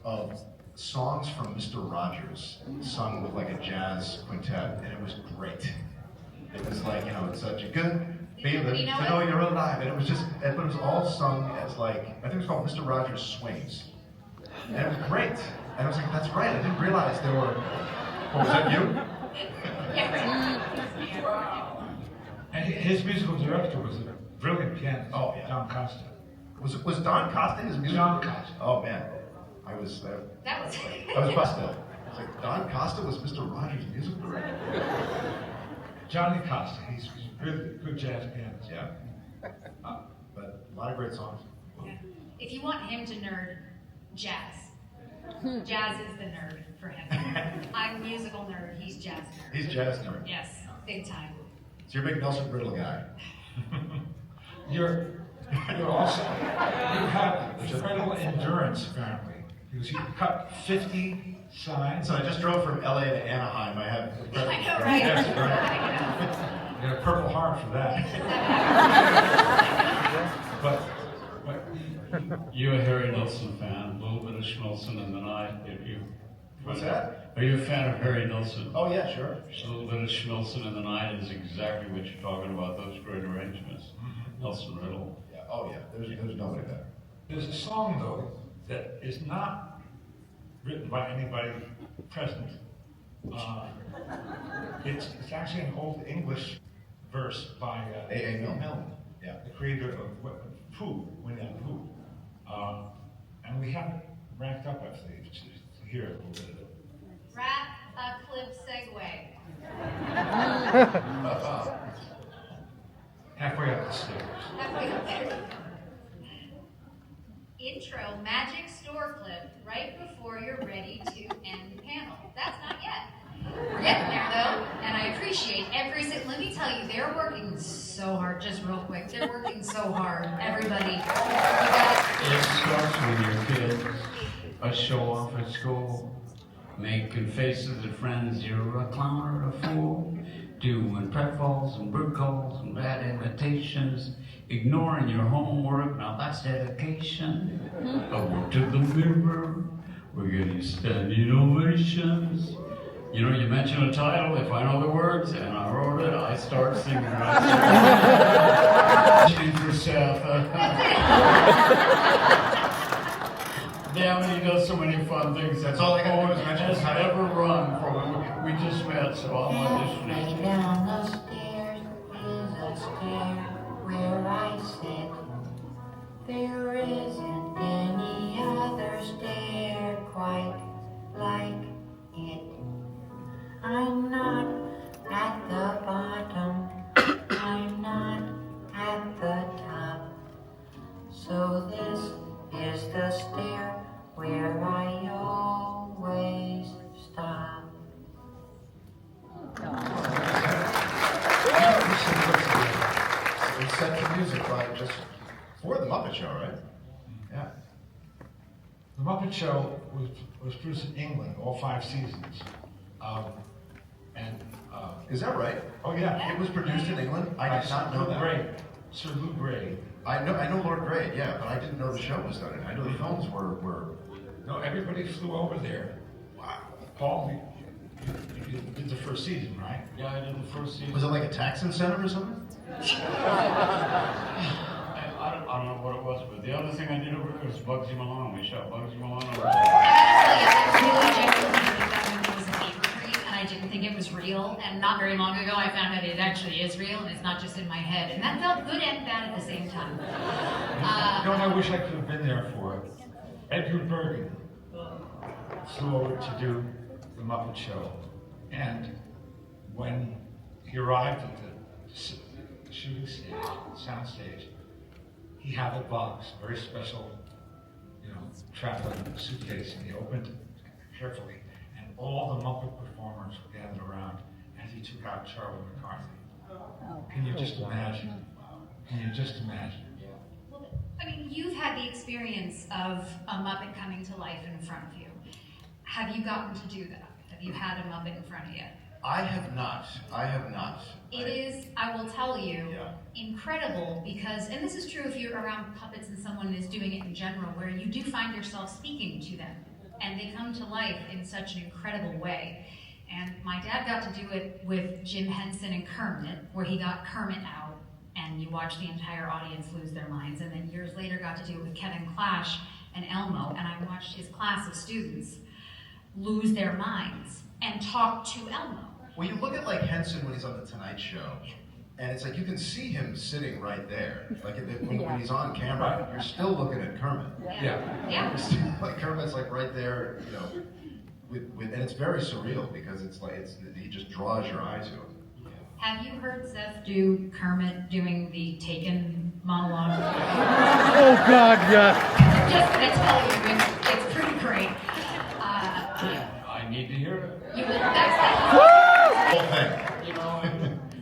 of songs from Mr. Rogers, sung with like a jazz quintet, and it was great. It was like, it's such a good feeling to know you're alive. And it was but it was all sung as like, I think it was called Mr. Rogers Swings. And it was great. And I was like, that's great. I didn't realize there were, was that you? And his musical director was a brilliant pianist. Oh, yeah. Don Costa. Was Don Costa his music? Don Costa. Oh man, I was busted. I was like, Don Costa was Mr. Rogers' music director. Johnny Costa. He's really a good jazz pianist. Yeah, but a lot of great songs. Yeah. If you want him to nerd, jazz. Jazz is the nerd for him. I'm musical nerd. He's jazz nerd. He's jazz nerd. Yes, big time. So you're a big Nelson Brittle guy. You're also, you have incredible endurance, apparently. Because you cut 50 signs. So I just drove from LA to Anaheim. I have. I know, right? Yes, right. You got a Purple Heart for that. but You're a Harry Nilsson fan, a little bit of Schmilson in the night. What's that? Are you a fan of Harry Nilsson? Oh yeah, sure. A little bit of Schmilson in the night is exactly what you're talking about, those great arrangements. Nelson Riddle. Yeah. Oh yeah. There's nobody better. there's a song, though, that is not written by anybody present. It's actually an old English verse by A.A. Milne. Milne, Yeah. the creator of Pooh, Winnie the Pooh. And we have it ranked up, I believe, to hear a little bit of it. Rat a clip segue. Halfway up the stairs. Halfway up there. Intro, magic store clip, right before you're ready to end the panel. That's not yet. We're getting there though, and I appreciate every single, let me tell you, they're working so hard, just real quick, they're working so hard, everybody. You guys. It starts with your kids, a show off at school, making faces at friends, you're a clown or a fool, doing pratfalls and brook calls and bad imitations, ignoring your homework, now that's dedication. vacation. I walked to the mirror. We're getting standing ovations. You know, you mention a title, if I know the words, and I wrote it, I start singing. For Seth. Damn it, he does so many fun things. That's all I got to do is mention has his title. ever run from when we just met, so I'm auditioning. Halfway down the stairs is a stair where I sit. There isn't any other stair quite like it. I'm not at the bottom, I'm not at the top. So this is the stair where I always stop. It's set to music by just for the Muppet Show, right? Yeah. The Muppet Show was produced in England, all 5 seasons. Is that right? Oh yeah. It was produced in England? I did not know that. Gray. Sir Lou Gray. I know Lord Grey, yeah, but I didn't know the show was done. I know the films were. No, everybody flew over there. Wow. Paul, you did the first season, right? Yeah, I did the first season. Was it like a tax incentive or something? I don't know what it was, but the other thing I did over there was Bugsy Malone. We shot Bugsy Malone over I gotta tell you, I really genuinely did that when it was a paper cream, and I didn't think it was real. And not very long ago, I found out it actually is real, and it's not just in my head. And that felt good and bad at the same time. You know what I wish I could have been there for? Edgar Bergen flew over to do the Muppet Show, and when he arrived at the shooting stage, sound stage, he had a box, very special, traveling suitcase, and he opened it carefully, and all the Muppet performers were gathered around as he took out Charlie McCarthy. Can you just imagine? Can you just imagine? Well, I mean, you've had the experience of a Muppet coming to life in front of you. Have you gotten to do that? Have you had a Muppet in front of you? I have not. It is, I will tell you, Yeah. incredible because, and this is true if you're around puppets and someone is doing it in general, where you do find yourself speaking to them and they come to life in such an incredible way. And my dad got to do it with Jim Henson and Kermit, where he got Kermit out and you watch the entire audience lose their minds. And then years later got to do it with Kevin Clash and Elmo, and I watched his class of students lose their minds and talk to Elmo. Well, you look at like Henson when he's on the Tonight Show, and it's like you can see him sitting right there. Like when he's on camera, you're still looking at Kermit. Yeah. Like Kermit's like right there, and it's very surreal because it's like he just draws your eye to him. Have you heard Seth do Kermit doing the Taken monologue? Oh God, yeah. Just gonna tell you, it's pretty great. I need to hear it. You will, that's Whole thing. You know,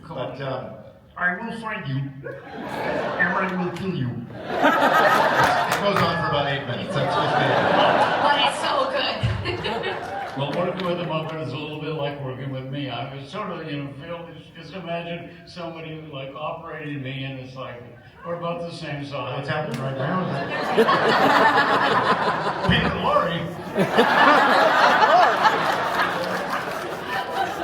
But I will find you, and I will kill you. it goes on for about 8 minutes. That's just but it's so good. well, working with the Muppet is a little bit like working with me. I was sort of, just imagine somebody like operating me, and it's like we're about the same size. what's happening right now. Peter Lorre.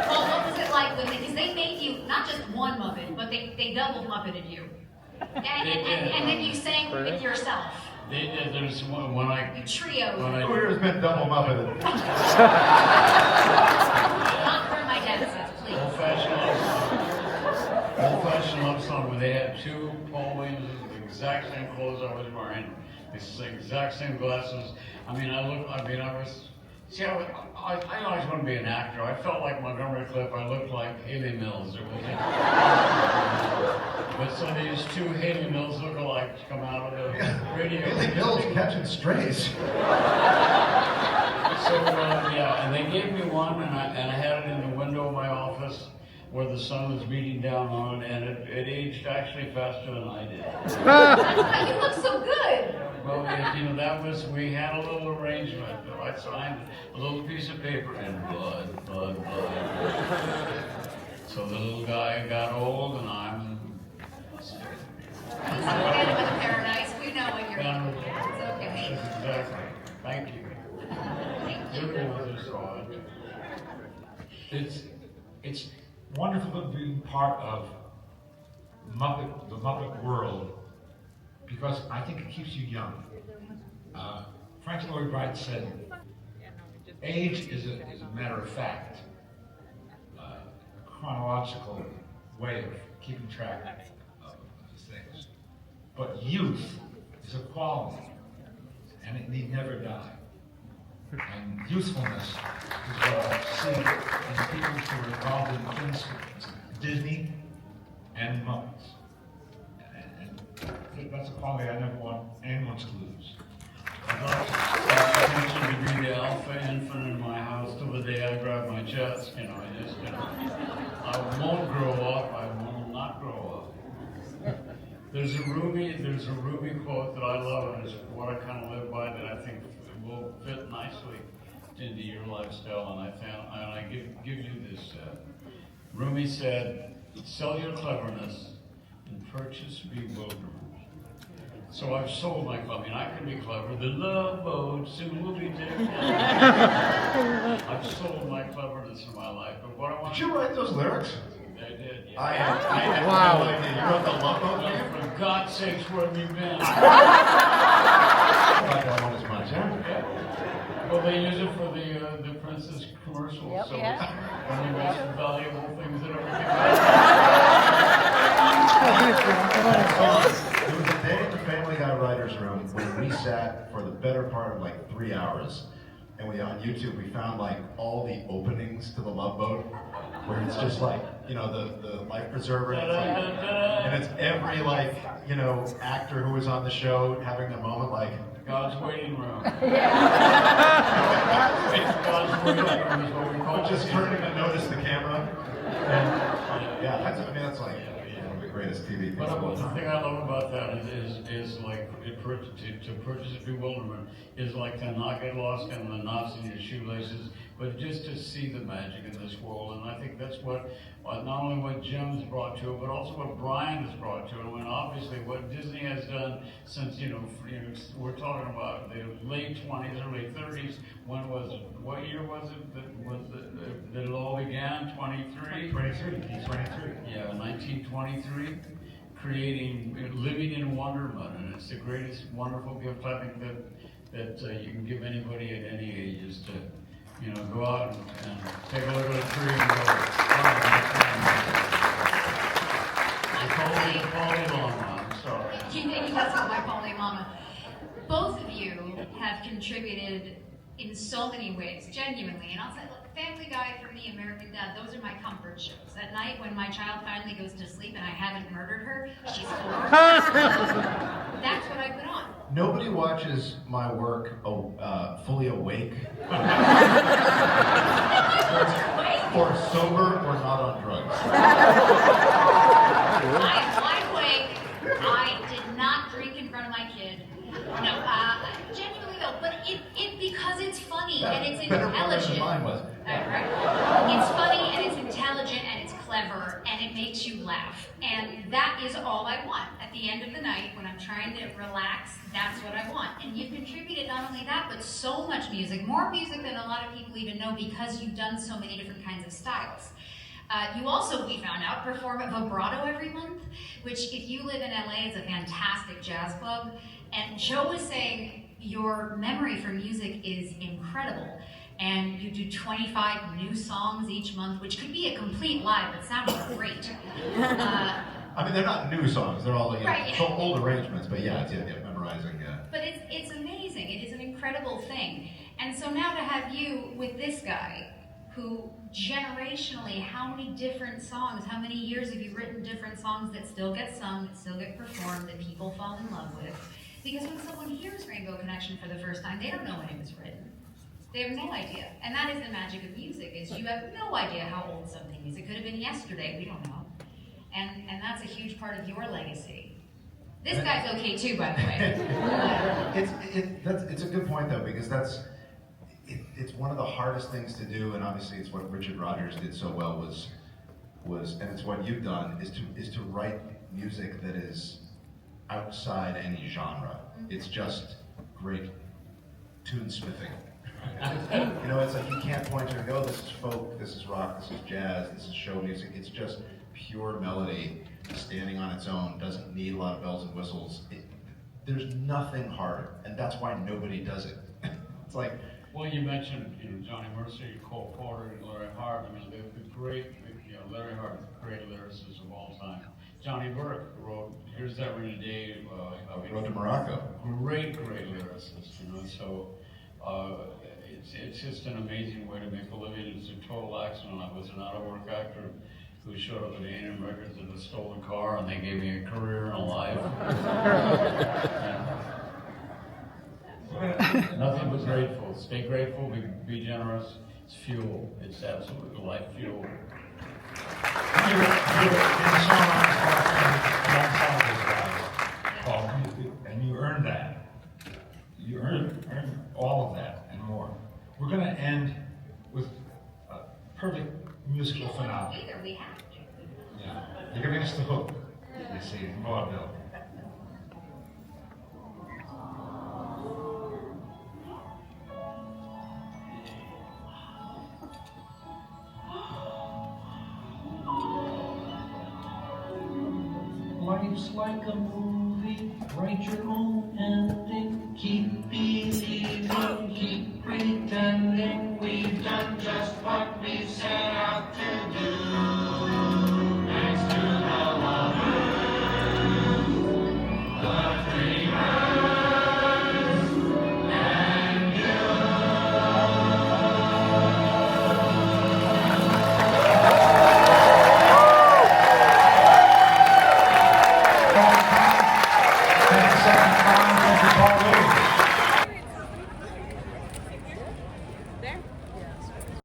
Well, what was it like when because they made you not just one Muppet, but they double Muppeted you. And then you sang with yourself. There's one when I You trio. Who here has been double Muppeted? Not for my dad says, please. old-fashioned love song where they had 2 Paul Williams, the exact same clothes I was wearing, the exact same glasses. I always want to be an actor. I felt like Montgomery Clift. I looked like Haley Mills. But so these 2 Haley Mills lookalikes come out of the radio. Haley Mills catching strays. So and they gave me one, and I had it in the window of my office where the sun was beating down on it, and it aged actually faster than I did. You look so good. Well, we had a little arrangement. I signed a little piece of paper and blood. So the little guy got old, and I'm. He's the man with the paradise. We know what you're Round of It's applause. okay. Exactly. Thank you. You're doing this hard. It's wonderful to be part of the Muppet world because I think it keeps you young. Frank Lloyd Wright said, age is a matter of fact, chronological way of keeping track of these things. But youth is a quality, and it need never die. And usefulness is what I see in people who are involved in things, Disney and Muppets. And that's a quality I never want anyone to lose. I'd like to continue to be the alpha infant in my house till the day I grab my chest. I won't grow up. I will not grow up. There's a Rumi quote that I love, and it's what I kind of live by that I think will fit nicely into your lifestyle. And I give you this. Rumi said, "Sell your cleverness and purchase bewilderment." So I've sold my cleverness. I mean, I can be clever. The love boat soon will be taken. I've sold my cleverness in my life, but what I want. Did you write those lyrics? I did. Yeah. I had Wow. no idea. You wrote the love boat for you? For God's sakes, where have you been? I like that one as much, huh? Well, they use it for the Princess commercial, so it's one of the most valuable things that ever came out. There was a day in the Family Guy writers' room when we sat for the better part of like 3 hours, and on YouTube we found like all the openings to the Love Boat, where it's just like, the life preserver, and it's every actor who was on the show having a moment like God's waiting room. God's waiting room is what we call it. just turning to notice the camera. And, that's like one of the greatest TV things But of all the time. thing I love about that is like to purchase bewilderment is like to not get lost in the knots in your shoelaces, but just to see the magic in this world. And I think that's what not only what Jim's brought to it, but also what Brian has brought to it. I mean, obviously what Disney has done since we're talking about the late 20s, early 30s. When was it? What year was it that it all began? 23. 23. Yeah, 1923. Living in wonderment, and it's the greatest, wonderful gift I think that you can give anybody at any age is to, go out and take a look at a tree and go, wow, that's Polly Mama, I'm sorry. He does call my Polly Mama. Both of you have contributed in so many ways, genuinely, and I'll say, look, Family Guy for me, American Dad, those are my comfort shows. At night when my child finally goes to sleep and I haven't murdered her, she's 4. That's what I put on. Nobody watches my work fully awake, or sober, or not on drugs. I'm wide awake. I did not drink in front of my kid. No, genuinely though, but it because it's funny and it's intelligent. Better mine was. Right. It's funny and it's intelligent and it's clever and it makes you laugh. And that is all I want. At the end of the night, when I'm trying to relax, that's what I want. And you've contributed not only that, but so much music, more music than a lot of people even know because you've done so many different kinds of styles. You also, we found out, perform at Vibrato every month, which if you live in LA is a fantastic jazz club. And Joe was saying your memory for music is incredible. And you do 25 new songs each month, which could be a complete lie, but sounds great. I mean, they're not new songs; they're all Right. old arrangements. But yeah, memorizing. But it's amazing. It is an incredible thing. And so now to have you with this guy, who generationally, how many different songs, how many years have you written different songs that still get sung, that still get performed, that people fall in love with? Because when someone hears Rainbow Connection for the first time, they don't know when it was written. They have no idea. And that is the magic of music, is you have no idea how old something is. It could have been yesterday, we don't know. And that's a huge part of your legacy. This guy's okay too, by the way. It's a good point though, because it's one of the hardest things to do, and obviously it's what Richard Rodgers did so well was and it's what you've done is to write music that is outside any genre. It's just great tunesmithing. You know, it's like you can't point to and go, this is folk, this is rock, this is jazz, this is show music. It's just pure melody, standing on its own, doesn't need a lot of bells and whistles. There's nothing harder, and that's why nobody does it. It's like, well, you mentioned, Johnny Mercer, Cole Porter, and Larry Hart. I mean, the great, Larry Hart, the great lyricist of all time. Johnny Burke wrote "Here's That Rainy Day." Road to Morocco. Great lyricist. So it's just an amazing way to make a living. It's a total accident. I was an out-of-work actor who showed up at A&M Records in a stolen car, and they gave me a career and a life. Nothing but grateful. Stay grateful, be generous. It's fuel. It's absolute life fuel. And you earned that. You earned all of that and more. We're going to end with a perfect musical finale. Either we have to. Yeah. You're giving us the hook, you see, vaudeville. Life's like a movie, write your own ending, keep believing, keep pretending we've done just what we set out to do.